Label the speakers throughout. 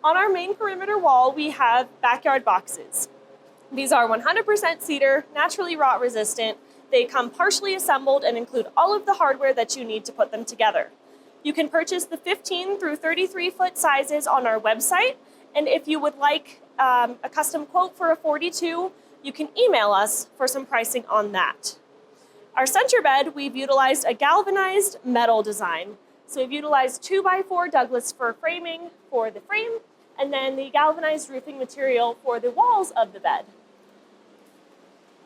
Speaker 1: On our main perimeter wall, we have backyard boxes. These are 100% cedar, naturally rot resistant. They come partially assembled and include all of the hardware that you need to put them together. You can purchase the 15 through 33 foot sizes on our website. And if you would like a custom quote for a 42, you can email us for some pricing on that. Our center bed, we've utilized a galvanized metal design. So we've utilized 2x4 Douglas fir framing for the frame, and then the galvanized roofing material for the walls of the bed.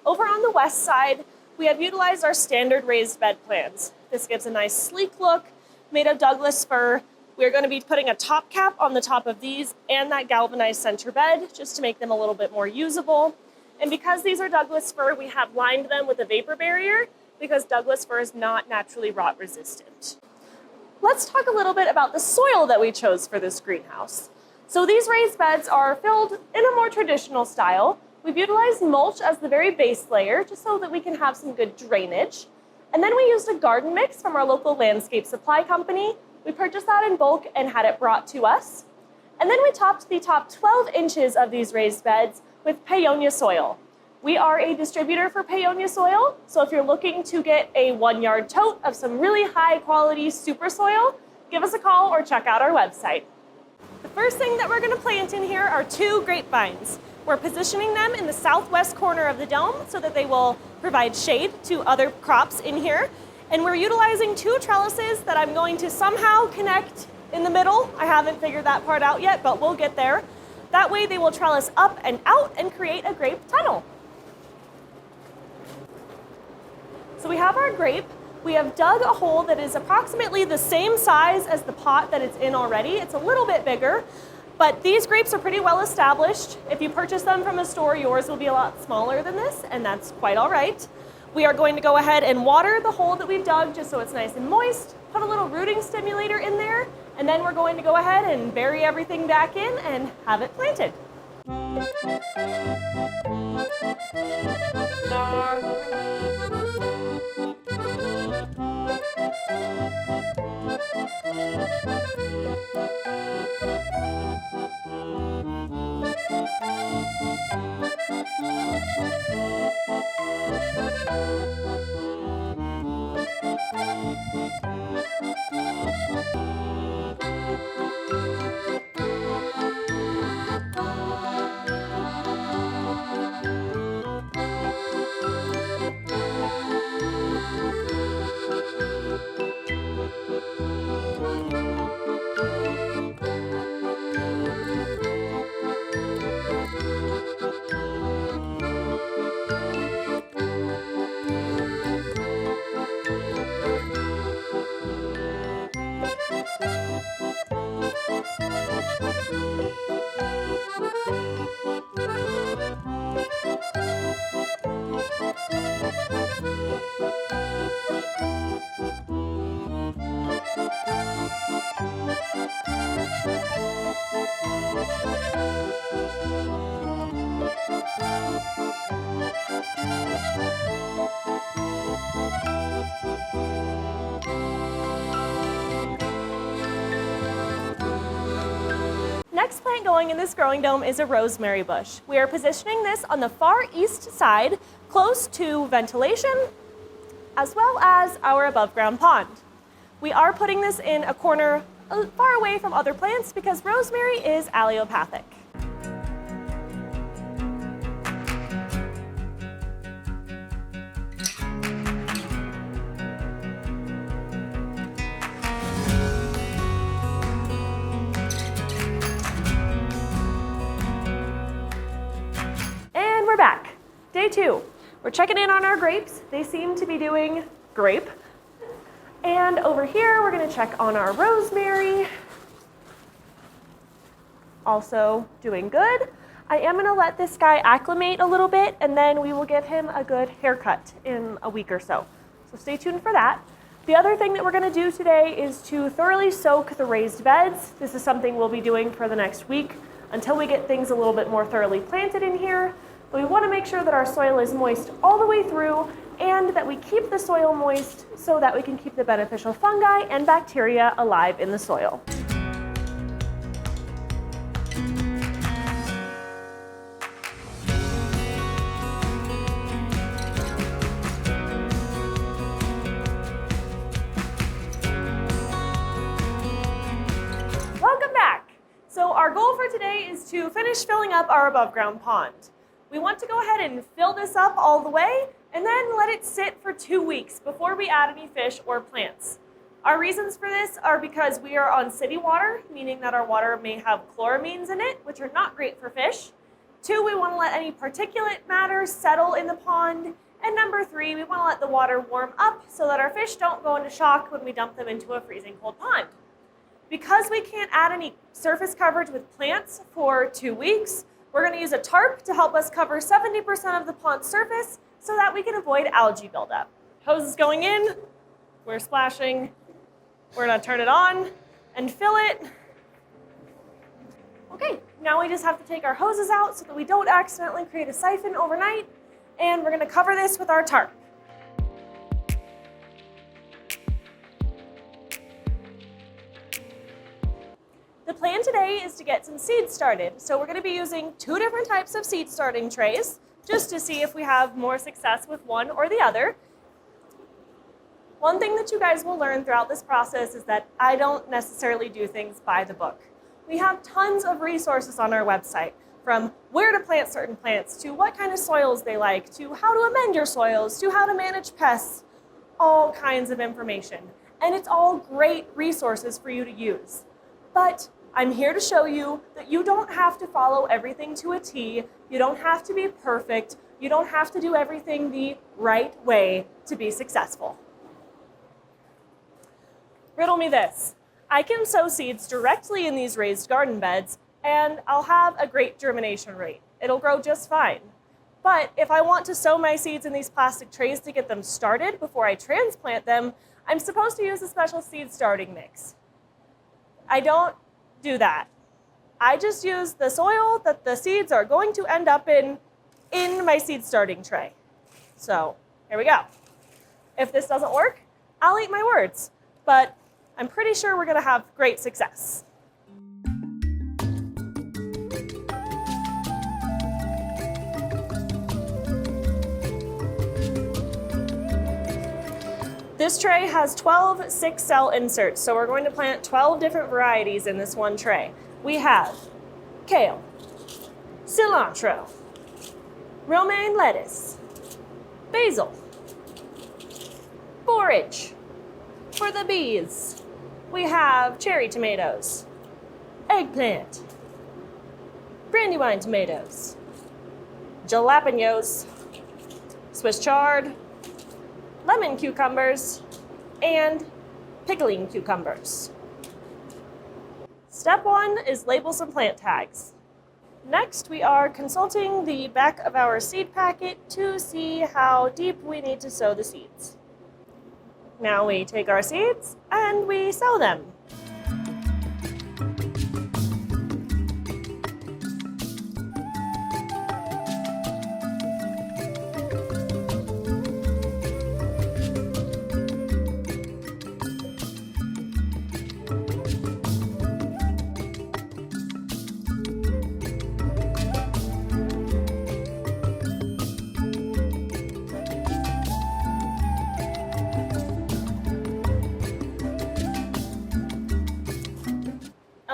Speaker 1: Over on the west side, we have utilized our standard raised bed plans. This gives a nice sleek look, made of Douglas fir. We're going to be putting a top cap on the top of these and that galvanized center bed just to make them a little bit more usable. And because these are Douglas fir, we have lined them with a vapor barrier because Douglas fir is not naturally rot resistant. Let's talk a little bit about the soil that we chose for this greenhouse. So these raised beds are filled in a more traditional style. We've utilized mulch as the very base layer just so that we can have some good drainage. And then we used a garden mix from our local landscape supply company. We purchased that in bulk and had it brought to us. And then we topped the top 12 inches of these raised beds with paonia soil. We are a distributor for paonia soil, so if you're looking to get a 1-yard tote of some really high quality super soil, give us a call or check out our website. The first thing that we're going to plant in here are 2 grapevines. We're positioning them in the southwest corner of the dome so that they will provide shade to other crops in here. And we're utilizing 2 trellises that I'm going to somehow connect in the middle. I haven't figured that part out yet, but we'll get there. That way they will trellis up and out and create a grape tunnel. So we have our grape. We have dug a hole that is approximately the same size as the pot that it's in already. It's a little bit bigger, but these grapes are pretty well established. If you purchase them from a store, yours will be a lot smaller than this, and that's quite all right. We are going to go ahead and water the hole that we've dug just so it's nice and moist, put a little rooting stimulator in there, and then we're going to go ahead and bury everything back in and have it planted. Next plant going in this growing dome is a rosemary bush. We are positioning this on the far east side, close to ventilation, as well as our above ground pond. We are putting this in a corner far away from other plants because rosemary is allelopathic. We're back. Day 2. We're checking in on our grapes. They seem to be doing grape. And over here, we're going to check on our rosemary. Also doing good. I am going to let this guy acclimate a little bit, and then we will give him a good haircut in a week or so. So stay tuned for that. The other thing that we're going to do today is to thoroughly soak the raised beds. This is something we'll be doing for the next week until we get things a little bit more thoroughly planted in here. But we want to make sure that our soil is moist all the way through and that we keep the soil moist so that we can keep the beneficial fungi and bacteria alive in the soil. is to finish filling up our above ground pond. We want to go ahead and fill this up all the way and then let it sit for 2 weeks before we add any fish or plants. Our reasons for this are because we are on city water, meaning that our water may have chloramines in it, which are not great for fish. 2, we want to let any particulate matter settle in the pond. And number 3, we want to let the water warm up so that our fish don't go into shock when we dump them into a freezing cold pond. Because we can't add any surface coverage with plants for 2 weeks, we're going to use a tarp to help us cover 70% of the pond surface so that we can avoid algae buildup. Hose is going in, we're splashing, we're going to turn it on and fill it. Okay, now we just have to take our hoses out so that we don't accidentally create a siphon overnight, and we're going to cover this with our tarp. The plan today is to get some seeds started. So we're going to be using 2 different types of seed starting trays just to see if we have more success with one or the other. One thing that you guys will learn throughout this process is that I don't necessarily do things by the book. We have tons of resources on our website, from where to plant certain plants, to what kind of soils they like, to how to amend your soils, to how to manage pests, all kinds of information. And it's all great resources for you to use. But I'm here to show you that you don't have to follow everything to a T. You don't have to be perfect. You don't have to do everything the right way to be successful. Riddle me this. I can sow seeds directly in these raised garden beds, and I'll have a great germination rate. It'll grow just fine. But if I want to sow my seeds in these plastic trays to get them started before I transplant them, I'm supposed to use a special seed starting mix. I don't do that. I just use the soil that the seeds are going to end up in my seed starting tray. So here we go. If this doesn't work, I'll eat my words, but I'm pretty sure we're going to have great success. This tray has 12 6-cell inserts, so we're going to plant 12 different varieties in this one tray. We have kale, cilantro, romaine lettuce, basil, borage. For the bees, we have cherry tomatoes, eggplant, brandywine tomatoes, jalapenos, Swiss chard, lemon cucumbers, and pickling cucumbers. Step 1 is label some plant tags. Next, we are consulting the back of our seed packet to see how deep we need to sow the seeds. Now we take our seeds and we sow them.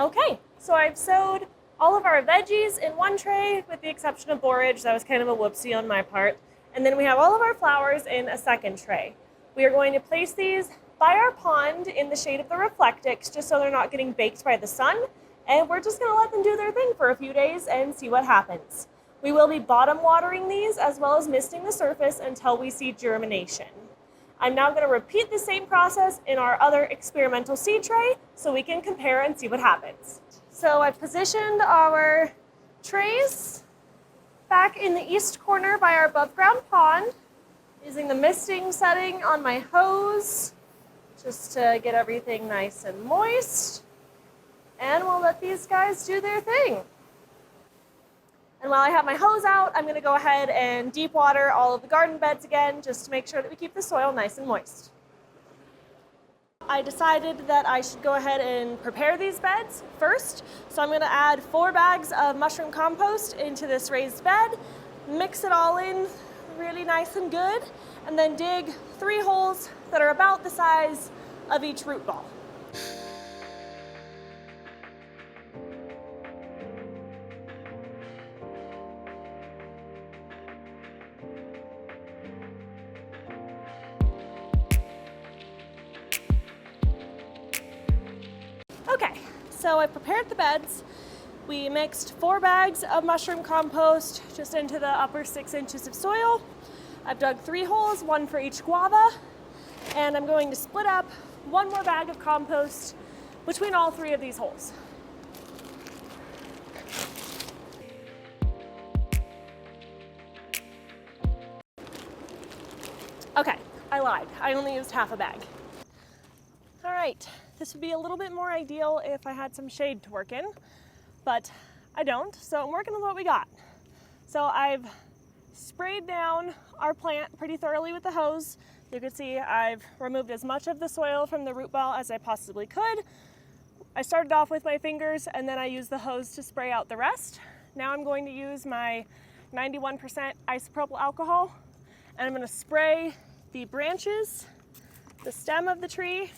Speaker 1: Okay, so I've sowed all of our veggies in one tray with the exception of borage. That was kind of a whoopsie on my part. And then we have all of our flowers in a second tray. We are going to place these by our pond in the shade of the Reflectix just so they're not getting baked by the sun. And we're just going to let them do their thing for a few days and see what happens. We will be bottom watering these as well as misting the surface until we see germination. I'm now going to repeat the same process in our other experimental seed tray so we can compare and see what happens. So I've positioned our trays back in the east corner by our above ground pond, using the misting setting on my hose just to get everything nice and moist. And we'll let these guys do their thing. And while I have my hose out, I'm going to go ahead and deep water all of the garden beds again just to make sure that we keep the soil nice and moist. I decided that I should go ahead and prepare these beds first. So I'm going to add 4 bags of mushroom compost into this raised bed, mix it all in really nice and good, and then dig 3 holes that are about the size of each root ball. So I prepared the beds. We mixed 4 bags of mushroom compost just into the upper 6 inches of soil. I've dug 3 holes, 1 for each guava, and I'm going to split up 1 more bag of compost between all 3 of these holes. Okay, I lied. I only used half a bag. All right, this would be a little bit more ideal if I had some shade to work in, but I don't, so I'm working with what we got. So I've sprayed down our plant pretty thoroughly with the hose. You can see I've removed as much of the soil from the root ball as I possibly could. I started off with my fingers and then I used the hose to spray out the rest. Now I'm going to use my 91% isopropyl alcohol and I'm going to spray the branches, the stem of the tree,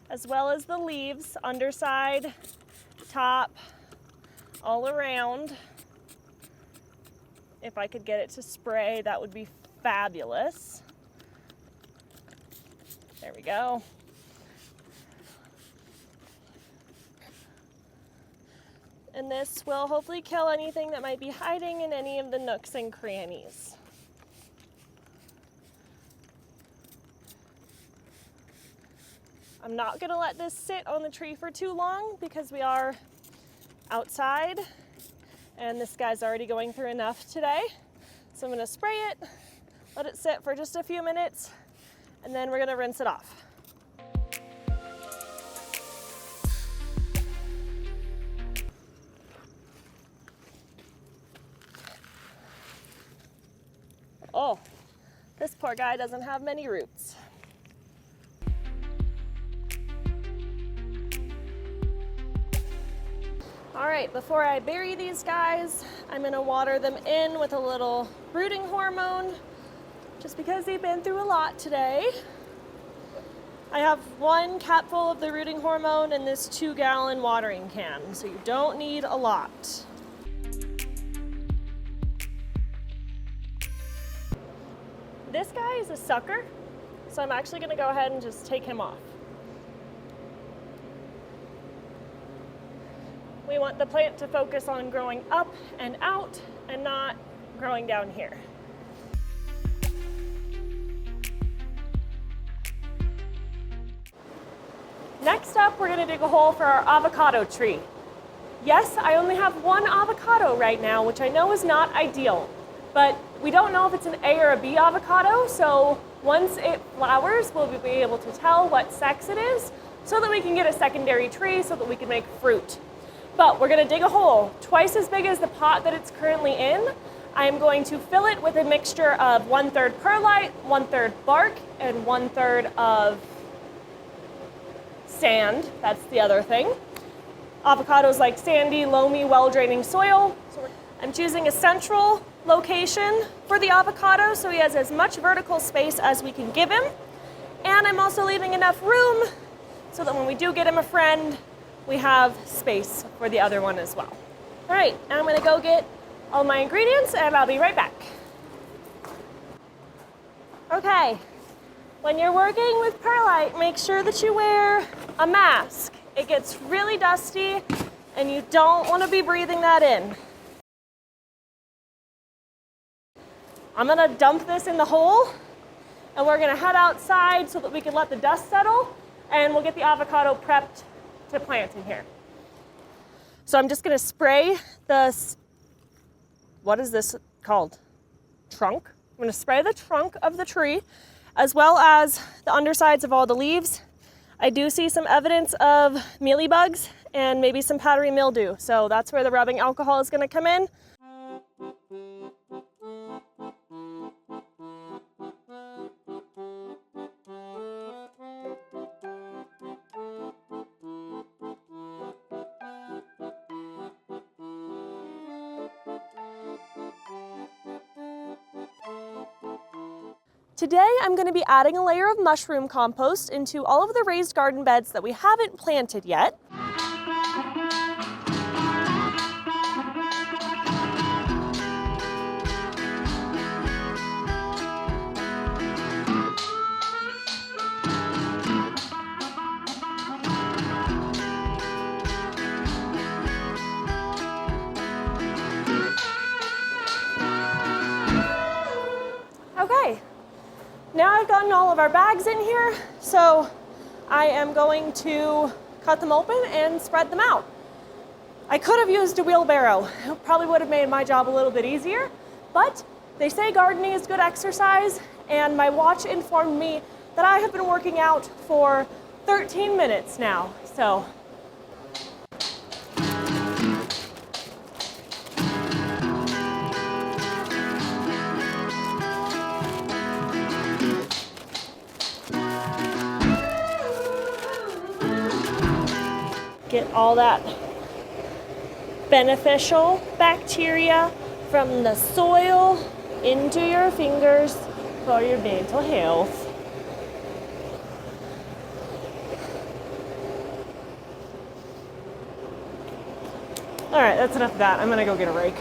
Speaker 1: as well as the leaves, underside, top, all around. If I could get it to spray, that would be fabulous. There we go. And this will hopefully kill anything that might be hiding in any of the nooks and crannies. I'm not going to let this sit on the tree for too long because we are outside and this guy's already going through enough today. So I'm going to spray it, let it sit for just a few minutes, and then we're going to rinse it off. Oh, this poor guy doesn't have many roots. All right, before I bury these guys, I'm gonna water them in with a little rooting hormone, just because they've been through a lot today. I have 1 capful of the rooting hormone in this 2-gallon watering can, so you don't need a lot. This guy is a sucker, so I'm actually gonna go ahead and just take him off. We want the plant to focus on growing up and out and not growing down here. Next up, we're gonna dig a hole for our avocado tree. Yes, I only have 1 avocado right now, which I know is not ideal, but we don't know if it's an A or a B avocado, so once it flowers, we'll be able to tell what sex it is so that we can get a secondary tree so that we can make fruit. But we're gonna dig a hole twice as big as the pot that it's currently in. I'm going to fill it with a mixture of 1/3 perlite, 1/3 bark, and 1/3 of sand. That's the other thing. Avocados like sandy, loamy, well-draining soil. So I'm choosing a central location for the avocado so he has as much vertical space as we can give him. And I'm also leaving enough room so that when we do get him a friend, we have space for the other one as well. All right, now I'm gonna go get all my ingredients and I'll be right back. Okay, when you're working with perlite, make sure that you wear a mask. It gets really dusty and you don't wanna be breathing that in. I'm gonna dump this in the hole and we're gonna head outside so that we can let the dust settle and we'll get the avocado prepped to plant in here. So I'm just gonna spray what is this called? Trunk. I'm gonna spray the trunk of the tree as well as the undersides of all the leaves. I do see some evidence of mealybugs and maybe some powdery mildew. So that's where the rubbing alcohol is gonna come in. Today, I'm going to be adding a layer of mushroom compost into all of the raised garden beds that we haven't planted yet. gotten all of our bags in here, so I am going to cut them open and spread them out. I could have used a wheelbarrow. It probably would have made my job a little bit easier, but they say gardening is good exercise, and my watch informed me that I have been working out for 13 minutes now, so. Get all that beneficial bacteria from the soil into your fingers for your dental health. All right, that's enough of that. I'm gonna go get a rake.